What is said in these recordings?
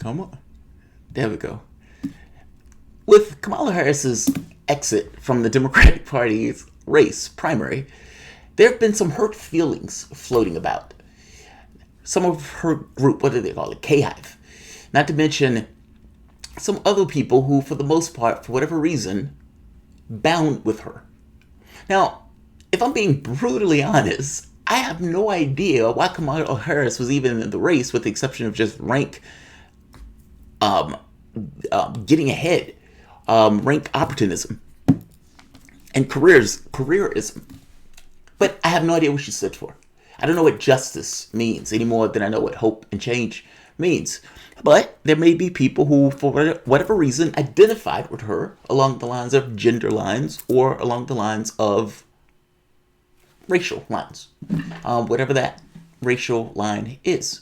Come on. There we go. With Kamala Harris's exit from the Democratic Party's race primary, there have been some hurt feelings floating about. Some of her group, what do they call it? K-Hive. Not to mention some other people who, for the most part, for whatever reason, bound with her. Now, if I'm being brutally honest, I have no idea why Kamala Harris was even in the race, with the exception of just rank getting ahead, rank opportunism, and careerism. But I have no idea what she stood for. I don't know what justice means any more than I know what hope and change means. But there may be people who, for whatever reason, identified with her along the lines of gender lines or along the lines of racial lines, whatever that racial line is.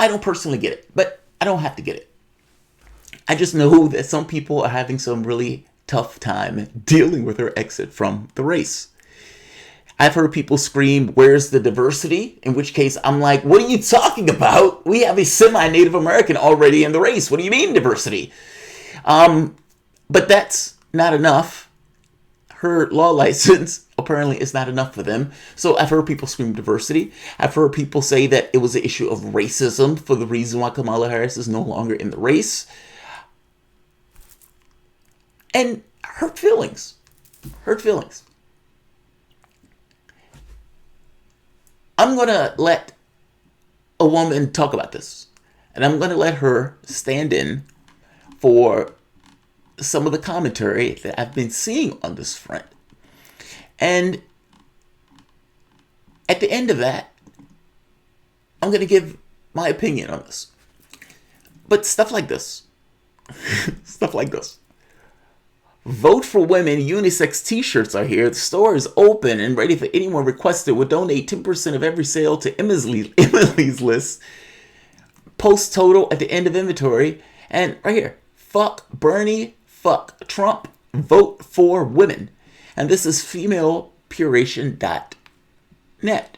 I don't personally get it, but I don't have to get it. I just know that some people are having some really tough time dealing with her exit from the race. I've heard people scream, "Where's the diversity?" In which case, I'm like, what are you talking about? We have a semi-Native American already in the race. What do you mean diversity? But that's not enough. Her law license apparently is not enough for them. So I've heard people scream diversity. I've heard people say that it was an issue of racism for the reason why Kamala Harris is no longer in the race. And hurt feelings. Hurt feelings. I'm going to let a woman talk about this. And I'm going to let her stand in for some of the commentary that I've been seeing on this front. And at the end of that, I'm going to give my opinion on this. But stuff like this. Stuff like this. Vote for Women unisex t-shirts are here. The store is open and ready for anyone requested. We'll donate 10% of every sale to Emily's List. Post total at the end of inventory. And right here, fuck Bernie, fuck Trump, vote for women. And this is femalepuration.net.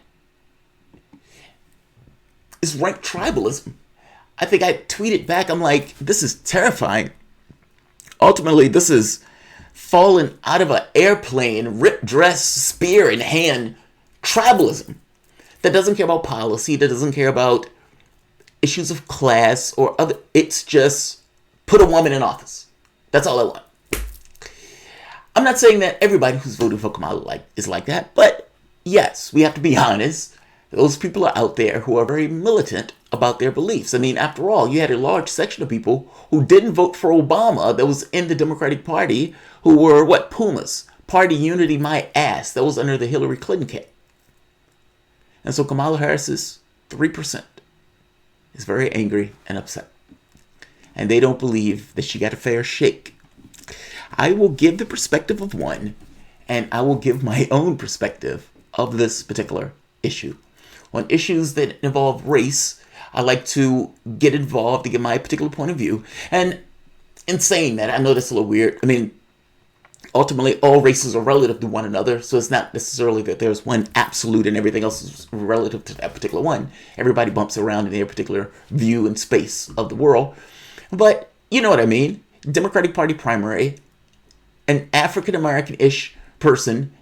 It's rank tribalism. I think I tweeted back, I'm like, this is terrifying. Ultimately, this is fallen out of an airplane, ripped dress, spear in hand, tribalism that doesn't care about policy, that doesn't care about issues of class or other. It's just put a woman in office. That's all I want. I'm not saying that everybody who's voting for Kamala is like that, but yes, we have to be honest. Those people are out there who are very militant about their beliefs. I mean, after all, you had a large section of people who didn't vote for Obama that was in the Democratic Party who were, Pumas. Party unity, my ass. That was under the Hillary Clinton camp. And so Kamala Harris's 3% is very angry and upset. And they don't believe that she got a fair shake. I will give the perspective of one, and I will give my own perspective of this particular issue. On issues that involve race, I like to get involved to get my particular point of view. And in saying that, I know that's a little weird. I mean, ultimately, all races are relative to one another, so it's not necessarily that there's one absolute and everything else is relative to that particular one. Everybody bumps around in their particular view and space of the world. But you know what I mean. Democratic Party primary, an African-American-ish person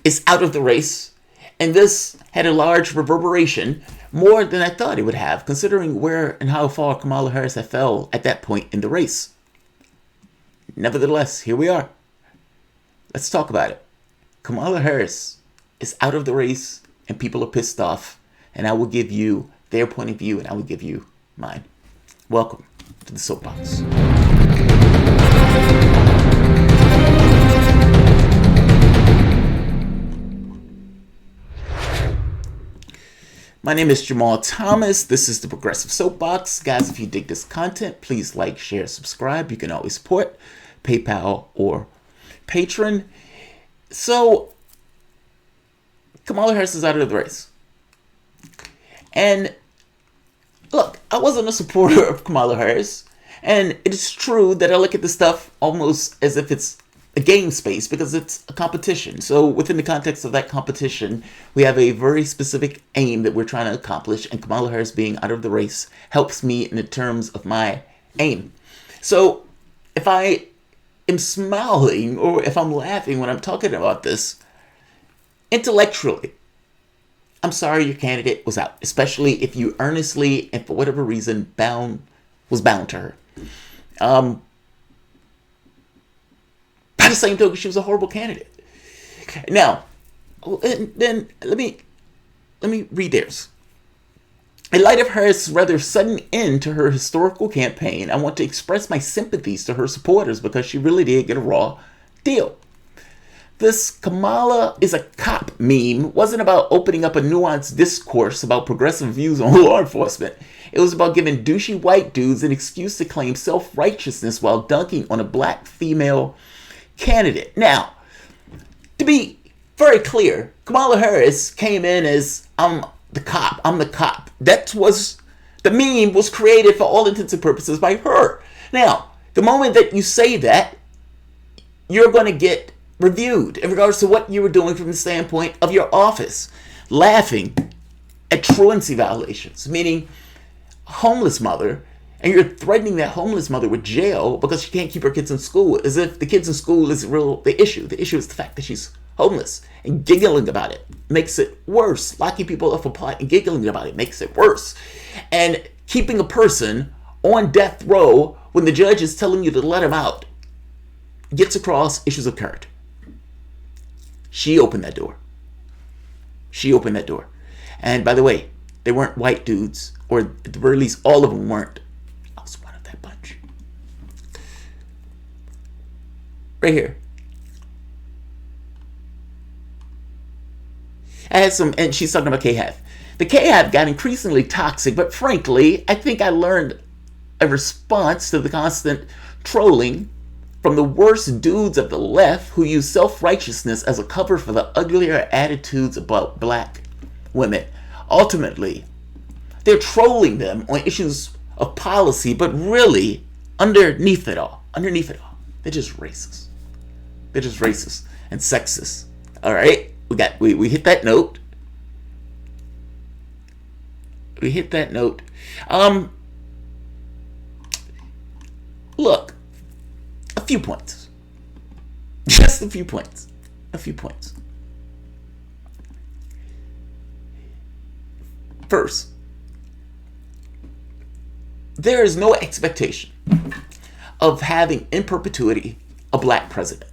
is out of the race. And this had a large reverberation, more than I thought it would have, considering where and how far Kamala Harris had fell at that point in the race. Nevertheless, here we are. Let's talk about it. Kamala Harris is out of the race, and people are pissed off. And I will give you their point of view, and I will give you mine. Welcome to the Soapbox. My name is Jamarl Thomas. This is the Progressive Soapbox. Guys, if you dig this content, please like, share, subscribe. You can always support PayPal or Patreon. So, Kamala Harris is out of the race. And look, I wasn't a supporter of Kamala Harris. And it is true that I look at this stuff almost as if it's a game space because it's a competition. So within the context of that competition, we have a very specific aim that we're trying to accomplish, and Kamala Harris being out of the race helps me in the terms of my aim. So if I am smiling or if I'm laughing when I'm talking about this, intellectually, I'm sorry your candidate was out, especially if you earnestly and for whatever reason was bound to her. By the same token, she was a horrible candidate. Now, then let me read theirs. In light of Harris' rather sudden end to her historical campaign, I want to express my sympathies to her supporters because she really did get a raw deal. This Kamala is a cop meme wasn't about opening up a nuanced discourse about progressive views on law enforcement. It was about giving douchey white dudes an excuse to claim self-righteousness while dunking on a black female candidate. Now, to be very clear, Kamala Harris came in as, I'm the cop. That was, the meme was created for all intents and purposes by her. Now, the moment that you say that, you're going to get reviewed in regards to what you were doing from the standpoint of your office. Laughing at truancy violations, meaning a homeless mother, and you're threatening that homeless mother with jail because she can't keep her kids in school, as if the kids in school is the issue. The issue is the fact that she's homeless, and giggling about it makes it worse. Locking people up for pot and giggling about it makes it worse. And keeping a person on death row when the judge is telling you to let him out gets across issues of character. She opened that door. And by the way, they weren't white dudes, or at the very least, all of them weren't. I was one of that bunch. Right here. I had some, and she's talking about KHAV. The KHAV got increasingly toxic, but frankly, I think I learned a response to the constant trolling from the worst dudes of the left who use self-righteousness as a cover for the uglier attitudes about black women. Ultimately, they're trolling them on issues of policy, but really, underneath it all, they're just racist. They're just racist and sexist. All right, we hit that note. Look, a few points. Just a few points. First, there is no expectation of having in perpetuity a black president.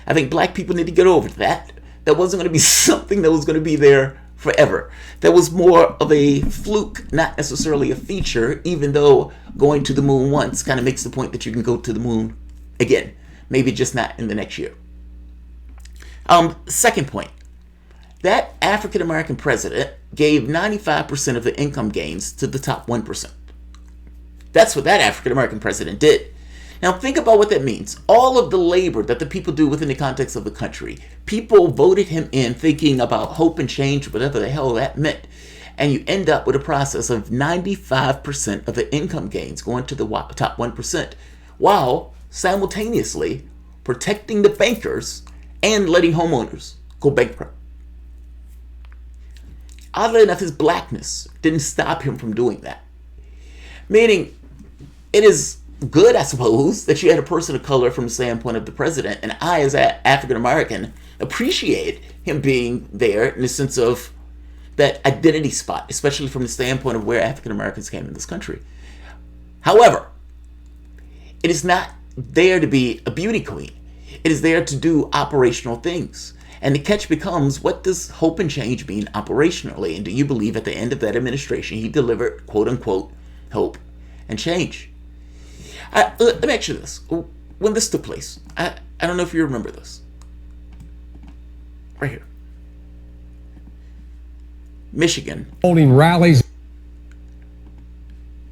I think black people need to get over that. That wasn't going to be something that was going to be there forever. That was more of a fluke, not necessarily a feature, even though going to the moon once kind of makes the point that you can go to the moon again. Maybe just not in the next year. Second point, that African American president gave 95% of the income gains to the top 1%. That's what that African American president did. Now think about what that means. All of the labor that the people do within the context of the country, people voted him in thinking about hope and change, whatever the hell that meant. And you end up with a process of 95% of the income gains going to the top 1%, while simultaneously protecting the bankers and letting homeowners go bankrupt. Oddly enough, his blackness didn't stop him from doing that. Meaning, it is good, I suppose, that you had a person of color from the standpoint of the president, and I, as an African American, appreciate him being there in the sense of that identity spot, especially from the standpoint of where African Americans came in this country. However, it is not there to be a beauty queen. It is there to do operational things. And the catch becomes, what does hope and change mean operationally? And do you believe at the end of that administration he delivered, quote unquote, hope and change? Let me ask you this. When this took place, I don't know if you remember this. Right here. Michigan. Holding rallies.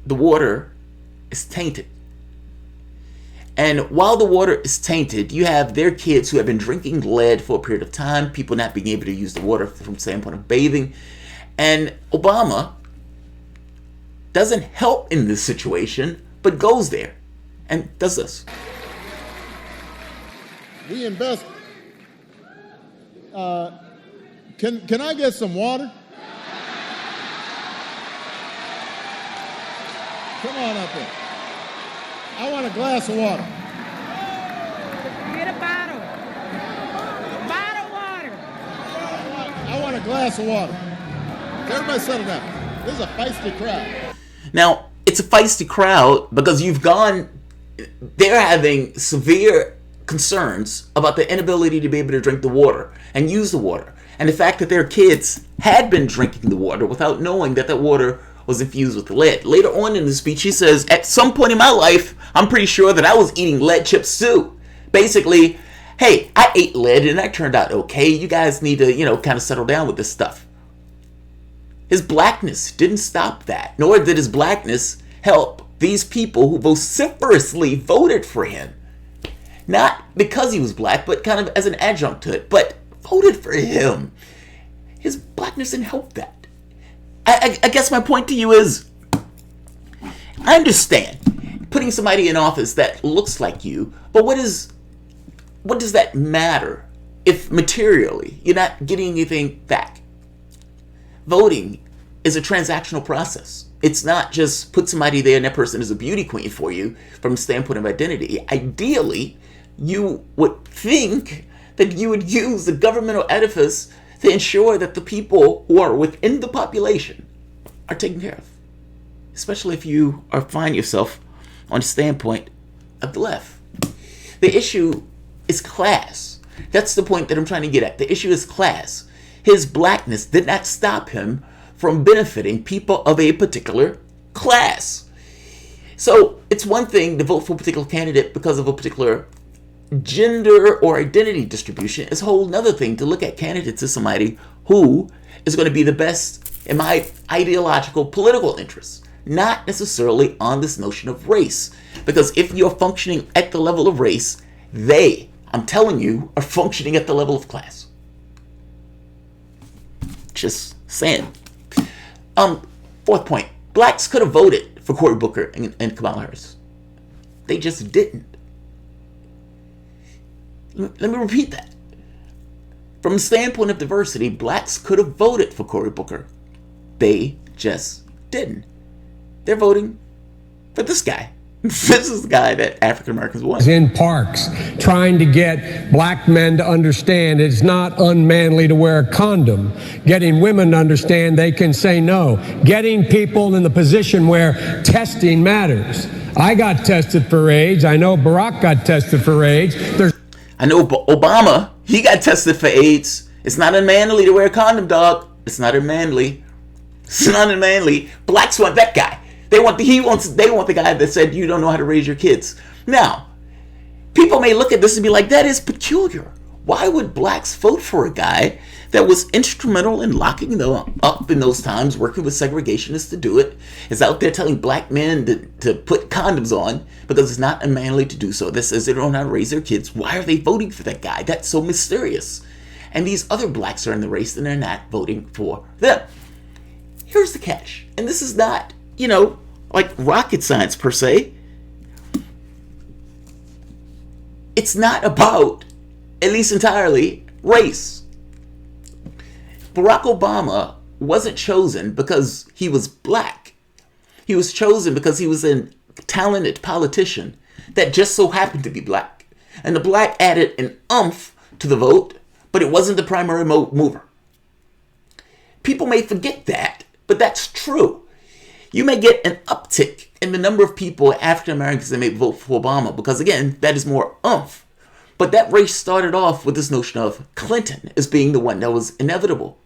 The water is tainted. And while the water is tainted, you have their kids who have been drinking lead for a period of time, people not being able to use the water from the standpoint of bathing. And Obama doesn't help in this situation, but goes there and does this. We invest. Can I get some water? Come on up here. I want a glass of water. Get a bottle. Bottle water. I want a glass of water. Everybody settle down. This is a feisty crowd. Now, it's a feisty crowd because they're having severe concerns about the inability to be able to drink the water and use the water. And the fact that their kids had been drinking the water without knowing that water was infused with lead. Later on in the speech, he says, at some point in my life, I'm pretty sure that I was eating lead chips too. Basically, hey, I ate lead and that turned out okay. You guys need to, kind of settle down with this stuff. His blackness didn't stop that, nor did his blackness help these people who vociferously voted for him. Not because he was black, but kind of as an adjunct to it, but voted for him. His blackness didn't help that. I guess my point to you is, I understand putting somebody in office that looks like you, but what does that matter if materially you're not getting anything back? Voting is a transactional process. It's not just put somebody there and that person is a beauty queen for you from the standpoint of identity. Ideally, you would think that you would use the governmental edifice to ensure that the people who are within the population are taken care of. Especially if you find yourself on the standpoint of the left. The issue is class. That's the point that I'm trying to get at. The issue is class. His blackness did not stop him from benefiting people of a particular class. So it's one thing to vote for a particular candidate because of a particular gender or identity distribution. It's a whole other thing to look at candidates as somebody who is going to be the best in my ideological political interests, not necessarily on this notion of race. Because if you're functioning at the level of race, I'm telling you, are functioning at the level of class. Just saying. Fourth point. Blacks could have voted for Cory Booker and Kamala Harris. They just didn't. Let me repeat that. From the standpoint of diversity, blacks could have voted for Cory Booker. They just didn't. They're voting for this guy. This is the guy that African Americans want. In parks, trying to get black men to understand it's not unmanly to wear a condom. Getting women to understand they can say no. Getting people in the position where testing matters. I got tested for AIDS. I know Barack got tested for AIDS. I know Obama, he got tested for AIDS. It's not unmanly to wear a condom, dog. It's not unmanly. It's not unmanly. Blacks want that guy. They want the guy that said you don't know how to raise your kids. Now, people may look at this and be like, that is peculiar. Why would blacks vote for a guy that was instrumental in locking them up in those times, working with segregationists to do it, is out there telling black men to put condoms on because it's not unmanly to do so. That says they don't know how to raise their kids. Why are they voting for that guy? That's so mysterious. And these other blacks are in the race and they're not voting for them. Here's the catch. And this is not, like rocket science per se. It's not about, at least entirely, race. Barack Obama wasn't chosen because he was black. He was chosen because he was a talented politician that just so happened to be black. And the black added an oomph to the vote, but it wasn't the primary mover. People may forget that, but that's true. You may get an uptick in the number of people, African Americans, that may vote for Obama because, again, that is more oomph. But that race started off with this notion of Clinton as being the one that was inevitable.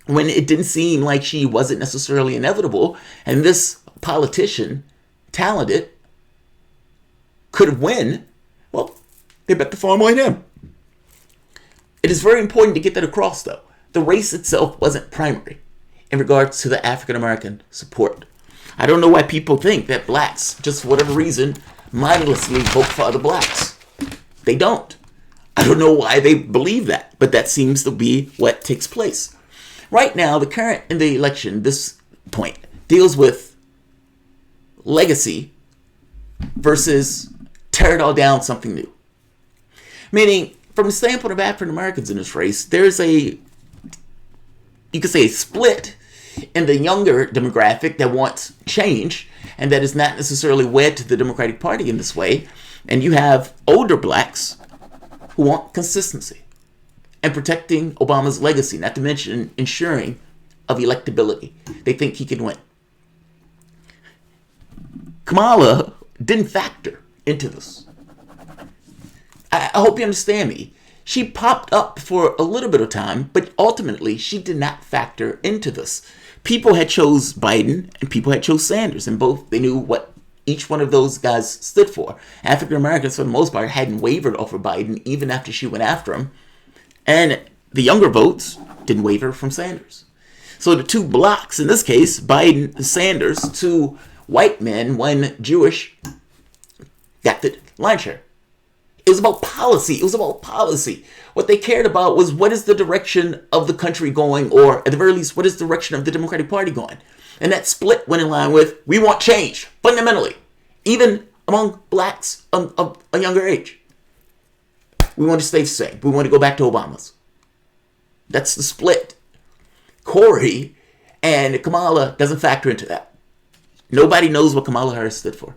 When it didn't seem like she wasn't necessarily inevitable, and this politician, talented, could win, well, they bet the farm on him. It is very important to get that across, though. The race itself wasn't primary in regards to the African American support. I don't know why people think that blacks, just for whatever reason, mindlessly vote for other blacks. They don't. I don't know why they believe that, but that seems to be what takes place. Right now, the current in the election, this point, deals with legacy versus tear it all down, something new. Meaning, from the standpoint of African Americans in this race, there's a, you could say, a split in the younger demographic that wants change and that is not necessarily wed to the Democratic Party in this way. And you have older blacks who want consistency and protecting Obama's legacy, not to mention ensuring of electability. They think he can win. Kamala didn't factor into this. I hope you understand me. She popped up for a little bit of time, but ultimately she did not factor into this. People had chose Biden and people had chose Sanders, and both they knew what each one of those guys stood for. African Americans, for the most part, hadn't wavered over Biden even after she went after him, and the younger votes didn't waver from Sanders. So the two blocks, in this case, Biden and Sanders, two white men, one Jewish, got the lion's share. It was about policy. It was about policy. What they cared about was what is the direction of the country going, or at the very least, what is the direction of the Democratic Party going? And that split went in line with, we want change, fundamentally, even among blacks of a younger age. We want to stay the same. We want to go back to Obama's. That's the split. Corey and Kamala doesn't factor into that. Nobody knows what Kamala Harris stood for.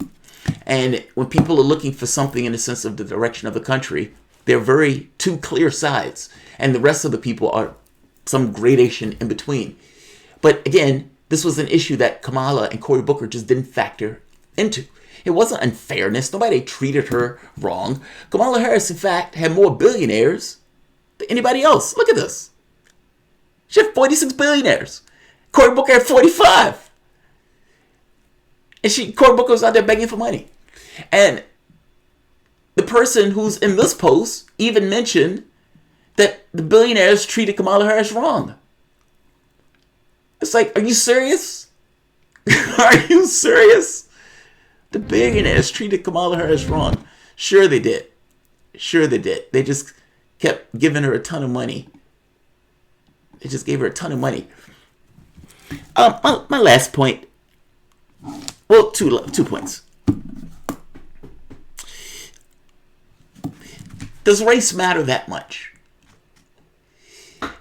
And when people are looking for something in the sense of the direction of the country, they're very two clear sides. And the rest of the people are some gradation in between. But again, this was an issue that Kamala and Cory Booker just didn't factor into. It wasn't unfairness. Nobody treated her wrong. Kamala Harris, in fact, had more billionaires than anybody else. Look at this. She had 46 billionaires. Cory Booker had 45. And Cory Booker was out there begging for money. And the person who's in this post even mentioned that the billionaires treated Kamala Harris wrong. It's like, are you serious? Are you serious? The billionaires treated Kamala Harris wrong. Sure they did. Sure they did. They just kept giving her a ton of money. They just gave her a ton of money. My last point. Well, two points. Does race matter that much?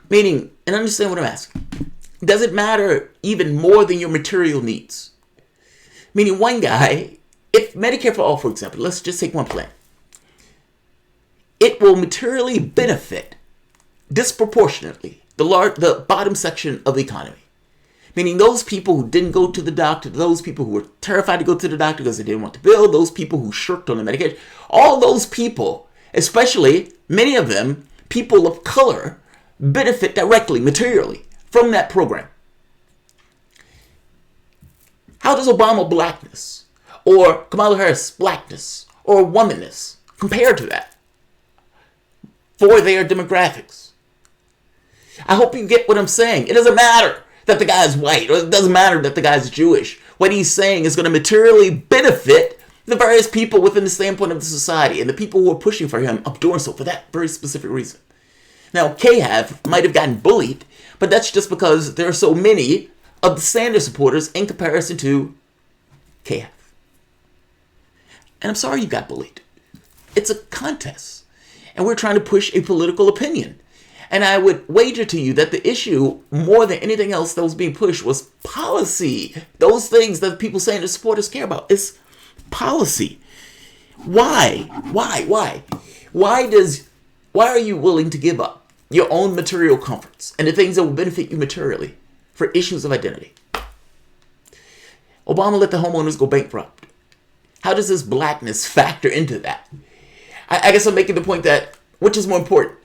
Meaning, and understand what I'm asking. Does it matter even more than your material needs? Meaning, one guy, if Medicare for All, for example, let's just take one plan. It will materially benefit disproportionately the bottom section of the economy. Meaning those people who didn't go to the doctor, those people who were terrified to go to the doctor because they didn't want the bill, those people who shirked on the medication, all those people, especially many of them, people of color, benefit directly, materially, from that program. How does Obama blackness, or Kamala Harris blackness, or womanness compare to that for their demographics? I hope you get what I'm saying. It doesn't matter that the guy is white, or it doesn't matter that the guy is Jewish. What he's saying is going to materially benefit the various people within the standpoint of the society, and the people who are pushing for him are doing so for that very specific reason. Now, KHAV might have gotten bullied, but that's just because there are so many of the Sanders supporters in comparison to KHAV. And I'm sorry you got bullied. It's a contest, and we're trying to push a political opinion. And I would wager to you that the issue, more than anything else that was being pushed, was policy. Those things that people saying the supporters care about. It's policy. Why? Why are you willing to give up your own material comforts and the things that will benefit you materially for issues of identity? Obama let the homeowners go bankrupt. How does this blackness factor into that? I guess I'm making the point that, which is more important?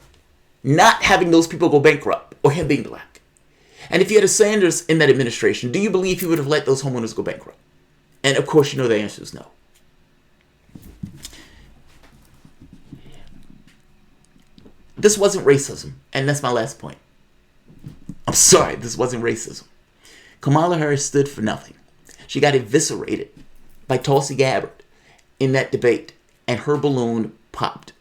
Not having those people go bankrupt or him being black. And if you had a Sanders in that administration, do you believe he would have let those homeowners go bankrupt? And of course, you know the answer is no. This wasn't racism. And that's my last point. I'm sorry, this wasn't racism. Kamala Harris stood for nothing. She got eviscerated by Tulsi Gabbard in that debate, and her balloon popped.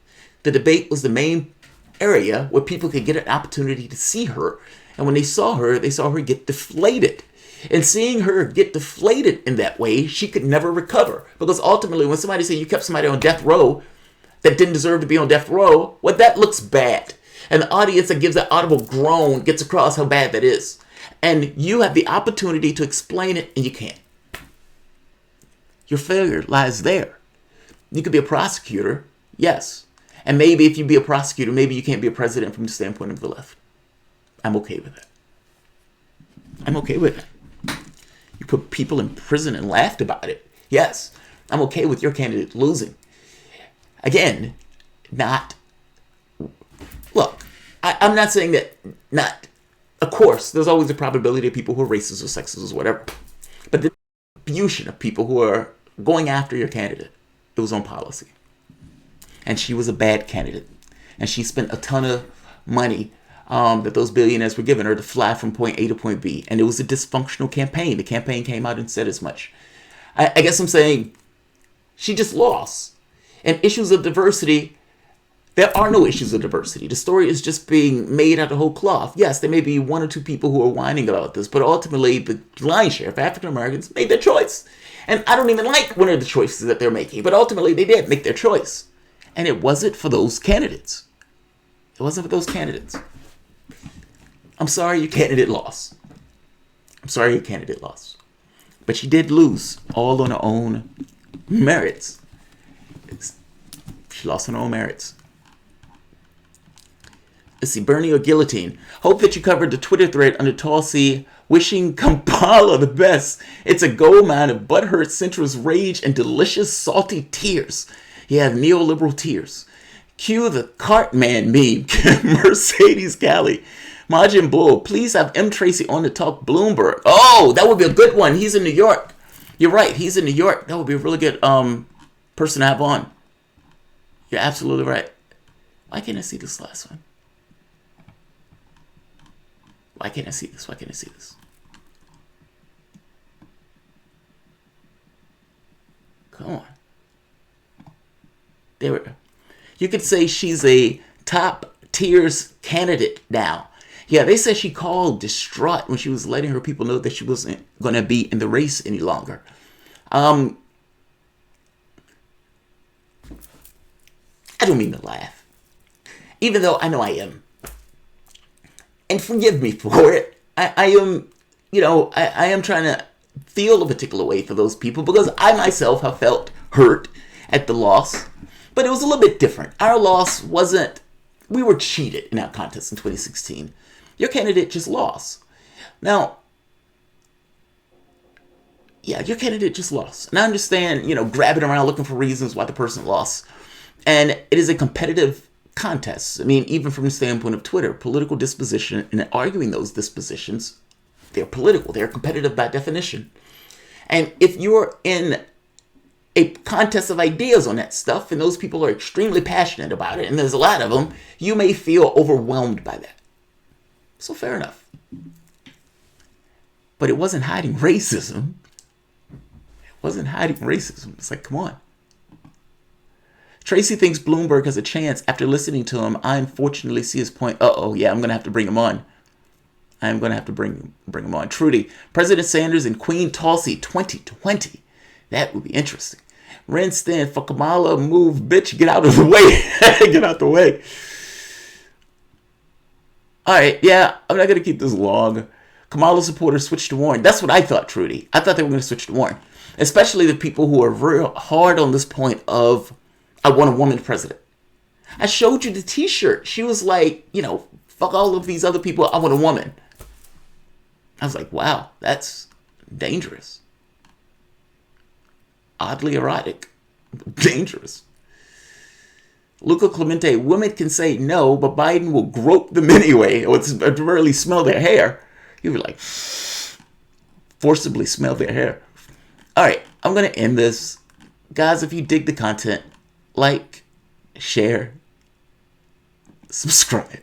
The debate was the main area where people could get an opportunity to see her. And when they saw her get deflated. And seeing her get deflated in that way, she could never recover. Because ultimately, when somebody said you kept somebody on death row, that didn't deserve to be on death row, well, that looks bad. And the audience that gives that audible groan gets across how bad that is. And you have the opportunity to explain it, and you can't. Your failure lies there. You could be a prosecutor, yes. And maybe if you be a prosecutor, maybe you can't be a president from the standpoint of the left. I'm okay with that. I'm okay with that. You put people in prison and laughed about it. Yes, I'm okay with your candidate losing. Again, look, I'm not saying that, of course, there's always a probability of people who are racist or sexist or whatever. But the distribution of people who are going after your candidate, it was on policy. And she was a bad candidate. And she spent a ton of money that those billionaires were giving her to fly from point A to point B. And it was a dysfunctional campaign. The campaign came out and said as much. I guess I'm saying she just lost. And issues of diversity, there are no issues of diversity. The story is just being made out of whole cloth. Yes, there may be one or two people who are whining about this, but ultimately the lion's share of African Americans made their choice. And I don't even like one of the choices that they're making, but ultimately they did make their choice. And it wasn't for those candidates. It wasn't for those candidates. I'm sorry your candidate lost. I'm sorry your candidate lost. But she did lose all on her own merits. She lost on her own merits. Let's see, Bernie or Guillotine. Hope that you covered the Twitter thread under Tulsi wishing Kamala the best. It's a gold mine of butthurt centrist rage and delicious salty tears. You have neoliberal tears. Cue the Cartman meme. Mercedes Cali. Majin Bull, please have M. Tracy on to talk Bloomberg. Oh, that would be a good one. He's in New York. You're right. He's in New York. That would be a really good person to have on. You're absolutely right. Why can't I see this last one? Why can't I see this? Why can't I see this? Come on. There we go. You could say she's a top tiers candidate now. Yeah, they said she called distraught when she was letting her people know that she wasn't going to be in the race any longer. I don't mean to laugh. Even though I know I am. And forgive me for it. I am, I am trying to feel a particular way for those people because I myself have felt hurt at the loss. But it was a little bit different. Our loss wasn't, we were cheated in our contest in 2016. Your candidate just lost. Now, yeah, your candidate just lost. And I understand, grabbing around looking for reasons why the person lost. And it is a competitive contest. I mean, even from the standpoint of Twitter, political disposition and arguing those dispositions, they're political. They're competitive by definition. And if you're in a contest of ideas on that stuff, and those people are extremely passionate about it, and there's a lot of them, you may feel overwhelmed by that. So fair enough. But it wasn't hiding racism. It wasn't hiding racism. It's like, come on. Tracy thinks Bloomberg has a chance. After listening to him, I unfortunately see his point. Yeah, I'm going to have to bring him on. I'm going to have to bring him on. Trudy, President Sanders and Queen Tulsi 2020. That would be interesting. Ren stand for Kamala, move, bitch, get out of the way. Get out the way. All right, yeah, I'm not going to keep this long. Kamala supporters switched to Warren. That's what I thought, Trudy. I thought they were going to switch to Warren. Especially the people who are real hard on this point of, I want a woman president. I showed you the t-shirt. She was like, fuck all of these other people. I want a woman. I was like, wow, that's dangerous. Oddly erotic. Dangerous. Luca Clemente, women can say no, but Biden will grope them anyway, or really smell their hair. He would like forcibly smell their hair. All right, I'm going to end this. Guys, if you dig the content, like, share, subscribe.